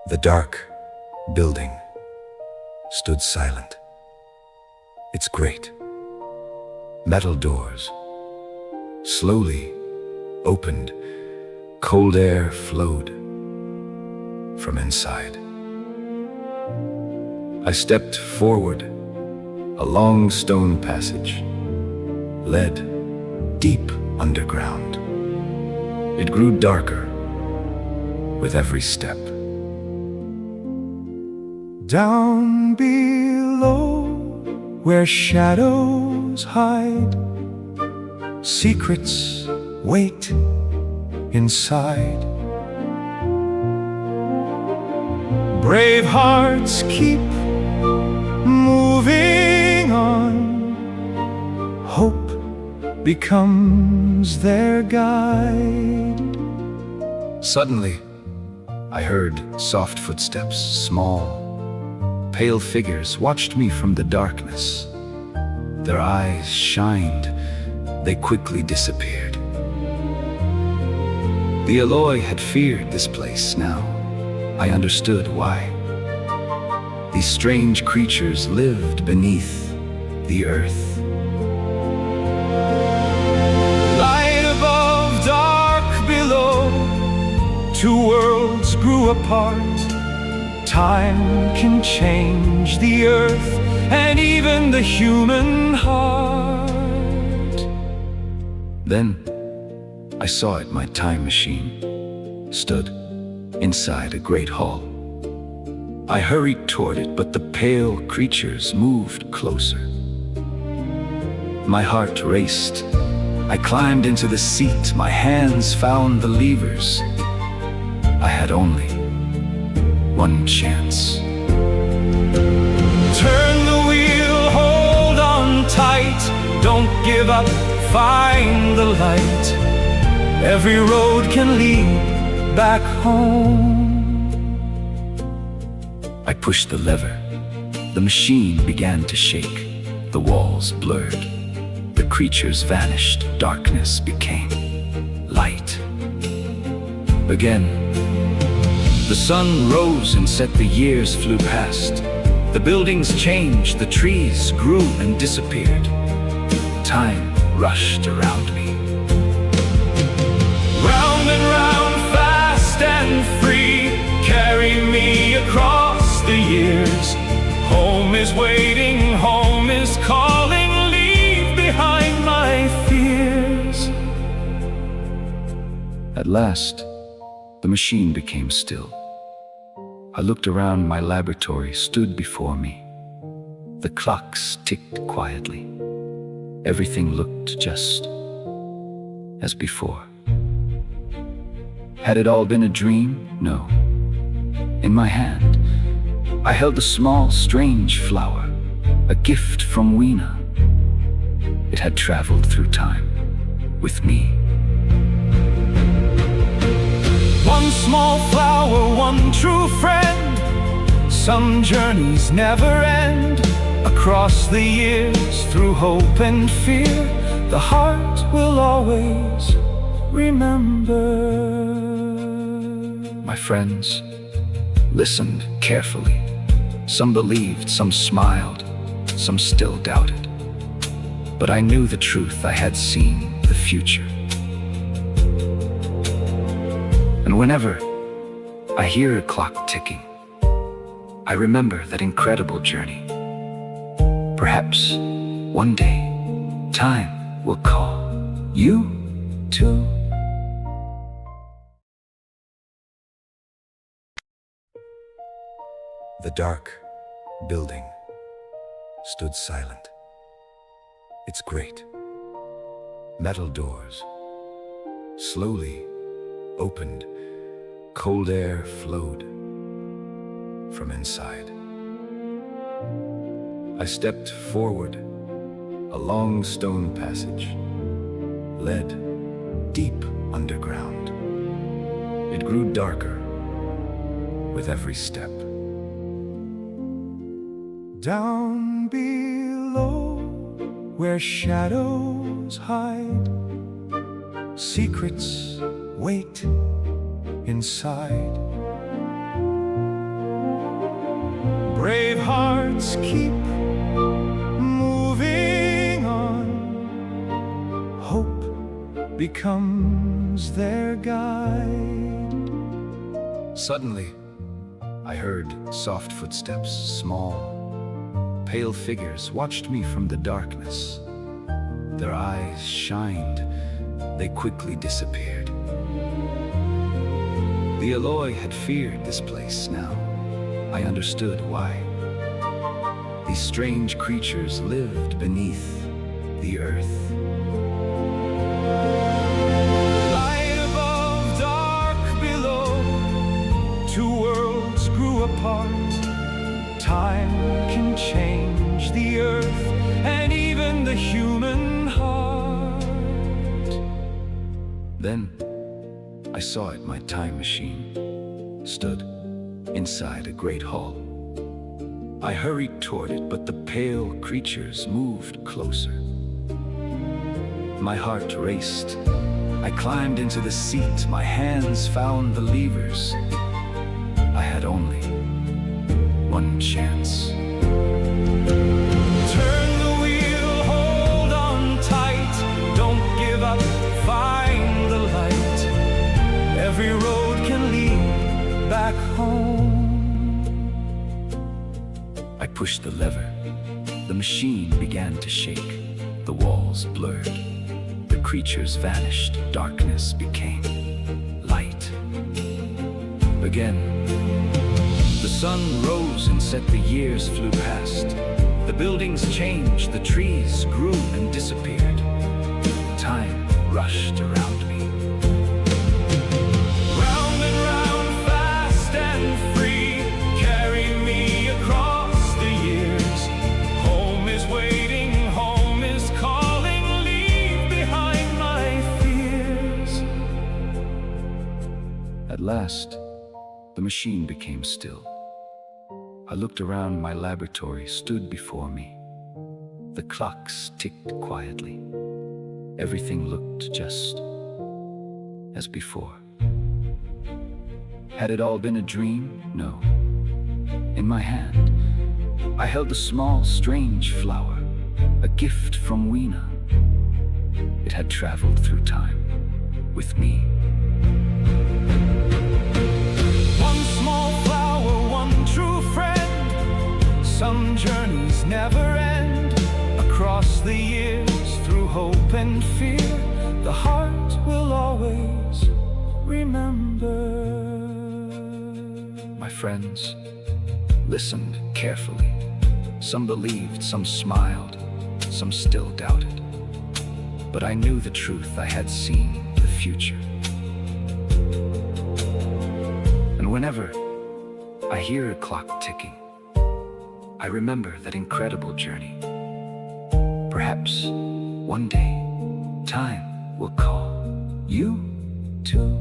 The dark building stood silent. Its great metal doors slowly opened. Cold air flowed from inside. I stepped forward. A long stone passage led deep underground. It grew darker with every step. Down below, where shadows hide, secrets wait inside. Brave hearts keep moving on. Hope becomes their guide. Suddenly, I heard soft footsteps. Small, pale figures watched me from the darkness. Their eyes shined. They quickly disappeared. The Aloud had feared this place. Now I understood why. These strange creatures lived beneath the earth. Light above, dark below, two worlds grew apart. Time can change the earth and even the human heart. Then I saw it. My time machine stood inside a great hall. I hurried toward it, but the pale creatures moved closer. My heart raced. I climbed into the seat. My hands found the levers. I had only one chance. Turn the wheel, hold on tight. Don't give up, find the light. Every road can lead back home. I pushed the lever. The machine began to shake. The walls blurred. The creatures vanished. Darkness became light. Again, the sun rose and set. The years flew past. The buildings changed. The trees grew and disappeared. Time rushed around me. Round and round, fast and free. Carry me across the years. Home is waiting, home is calling. Leave behind my fears. At last, the machine became still. I looked around. My laboratory stood before me. The clocks ticked quietly. Everything looked just as before. Had it all been a dream? No. In my hand, I held a small, strange flower, a gift from Weena. It had traveled through time with me. One small flower, one true friend. Some journeys never end. Across the years, through hope and fear, the heart will always remember. My friends listened carefully. Some believed, some smiled, some still doubted. But I knew the truth. I had seen the future. And whenever I hear a clock ticking, I remember that incredible journey. Perhaps one day, time will call you too. The dark building stood silent. Its great metal doors slowly opened. Cold air flowed from inside. I stepped forward. A long stone passage led deep underground. It grew darker with every step. Down below, where shadows hide, secrets wait inside. Brave hearts keep moving on. Hope becomes their guide. Suddenly, I heard soft footsteps, small, pale figures watched me from the darkness. Their eyes shined, they quickly disappeared. The Aloud had feared this place now. I understood why. These strange creatures lived beneath the earth. Light above, dark below, two worlds grew apart. Time can change the earth and even the human heart. Then I saw it. My time machine stood inside a great hall. I hurried toward it, but the pale creatures moved closer. My heart raced. I climbed into the seat. My hands found the levers. I had only one chance. Turn the wheel, hold on tight. Don't give up, find the light. Every road can lead back home. I pushed the lever. The machine began to shake. The walls blurred. The creatures vanished. Darkness became light. Again, the sun rose and set. The years flew past. The buildings changed. The trees grew and disappeared. Time rushed around me. Round and round, fast and free, carry me across the years. Home is waiting, home is calling, leave behind my fears. At last, the machine became still. I looked around. My laboratory stood before me. The clocks ticked quietly. Everything looked just as before. Had it all been a dream? No. In my hand, I held a small, strange flower, a gift from Weena. It had traveled through time with me. One small flower, one true friend. Some journeys never end. Across the years, through hope and fear, the heart will always remember. My friends listened carefully. Some believed, some smiled, some still doubted. But I knew the truth. I had seen the future. And whenever I hear a clock ticking, I remember that incredible journey. Perhaps one day, time will call you too.